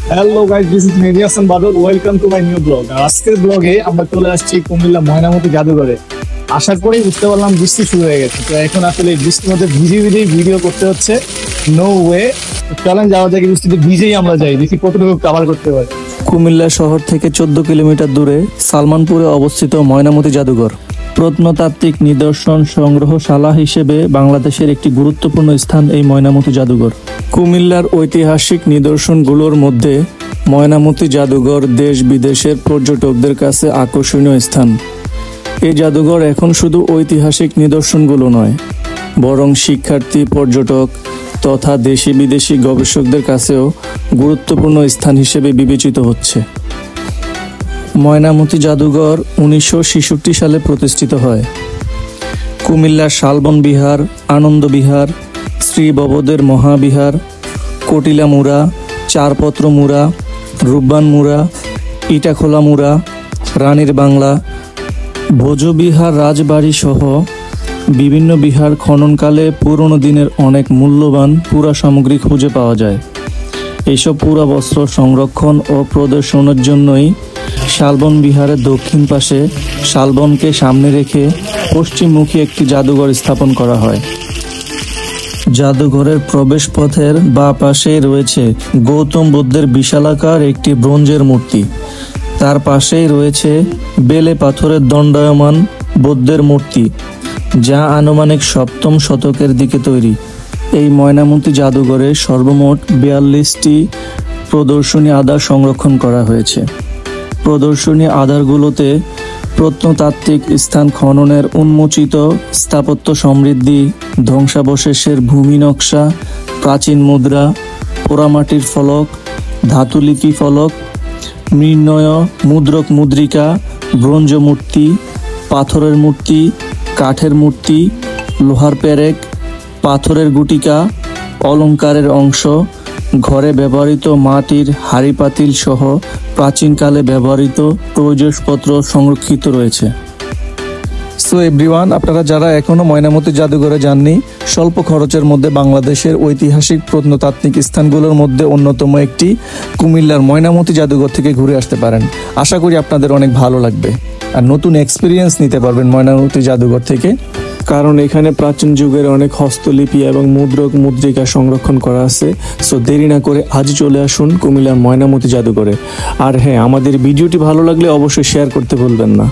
Hello guys, this is Mehedi Hasan Badal. Welcome to my new blog. আজকের ব্লগে আমরা চলে আসছি কুমিল্লা ময়নামতি জাদুঘরে। আসার পরেই বুঝতে পারলাম বৃষ্টি শুরু হয়ে গেছে, তো এখন আসলে বৃষ্টির মধ্যে ভিজে ভিজেই ভিডিও করতে হচ্ছে। নো ওয়ে, চলেন যাওয়া যায়, বৃষ্টিতে ভিজেই আমরা যাই, দেখি কতটুকু কভার করতে পারি। কুমিল্লা শহর থেকে 14 কিলোমিটার দূরে সালমানপুরে অবস্থিত ময়নামতি জাদুঘর প্রত্নতাত্ত্বিক নিদর্শন সংগ্রহশালা হিসেবে বাংলাদেশের একটি গুরুত্বপূর্ণ স্থান এই ময়নামতি জাদুঘর। কুমিল্লার ঐতিহাসিক নিদর্শনগুলোর মধ্যে ময়নামতি জাদুঘর দেশ বিদেশের পর্যটকদের কাছে আকর্ষণীয় স্থান। এই জাদুঘর এখন শুধু ঐতিহাসিক নিদর্শনগুলো নয়, বরং শিক্ষার্থী, পর্যটক তথা দেশি বিদেশি গবেষকদের কাছেও গুরুত্বপূর্ণ স্থান হিসেবে বিবেচিত হচ্ছে। ময়নামতি জাদুঘর 1966 সালে প্রতিষ্ঠিত হয়। কুমিল্লার শালবন বিহার, আনন্দ বিহার, শ্রী ববদের মহাবিহার, কটিলা মুড়া, চারপত্র মুড়া, রূপবান মুড়া, ইটাখোলা মুড়া, রানীর বাংলা, ভোজবিহার রাজবাড়ি সহ বিভিন্ন বিহার খননকালে পুরনো দিনের অনেক মূল্যবান পুরা সামগ্রী খুঁজে পাওয়া যায়। এইসব পুরা বস্ত্র সংরক্ষণ ও প্রদর্শনের জন্যই শালবন বিহারের দক্ষিণ পাশে শালবনকে সামনে রেখে পশ্চিমমুখী একটি জাদুঘর স্থাপন করা হয়। জাদুঘরের প্রবেশ পথের বাঁ পাশেই রয়েছে গৌতম বুদ্ধের বিশালাকার একটি ব্রোঞ্জের মূর্তি। তার পাশেই রয়েছে বেলে পাথরের দণ্ডায়মান বুদ্ধের মূর্তি, যা আনুমানিক 7ম শতকের দিকে তৈরি। এই ময়নামতি জাদুঘরে সর্বমোট 42টি প্রদর্শনী আধার সংরক্ষণ করা হয়েছে। প্রদর্শনী আধারগুলোতে প্রত্নতাত্ত্বিক স্থান খননের উন্মোচিত স্থাপত্য সমৃদ্ধি, ধ্বংসাবশেষের ভূমি নকশা, প্রাচীন মুদ্রা, পোড়ামাটির ফলক, ধাতুলিপি ফলক, মৃন্ময় মুদ্রক মুদ্রিকা, ব্রোঞ্জ মূর্তি, পাথরের মূর্তি, কাঠের মূর্তি, লোহার পেরেক, পাথরের গুটিকা, অলংকারের অংশ, ঘরে ব্যবহৃত মাটির হাঁড়ি পাতিল সহ প্রাচীনকালে ব্যবহৃত প্রয়োজনপত্র সংরক্ষিত রয়েছে। সো এভরিওয়ান, আপনারা যারা এখনও ময়নামতি জাদুঘরে যাননি, স্বল্প খরচের মধ্যে বাংলাদেশের ঐতিহাসিক প্রত্নতাত্ত্বিক স্থানগুলোর মধ্যে অন্যতম একটি কুমিল্লার ময়নামতি জাদুঘর থেকে ঘুরে আসতে পারেন। আশা করি আপনাদের অনেক ভালো লাগবে আর নতুন এক্সপিরিয়েন্স নিতে পারবেন ময়নামতি জাদুঘর থেকে, কারণ এখানে প্রাচীন যুগের অনেক হস্তলিপি এবং মুদ্রক মুদ্রিকা সংরক্ষণ করা আছে। সো দেরি না করে আজই চলে আসুন কুমিল্লার ময়নামতি জাদুঘরে। আর হ্যাঁ, আমাদের ভিডিওটি ভালো লাগলে অবশ্যই শেয়ার করতে ভুলবেন না।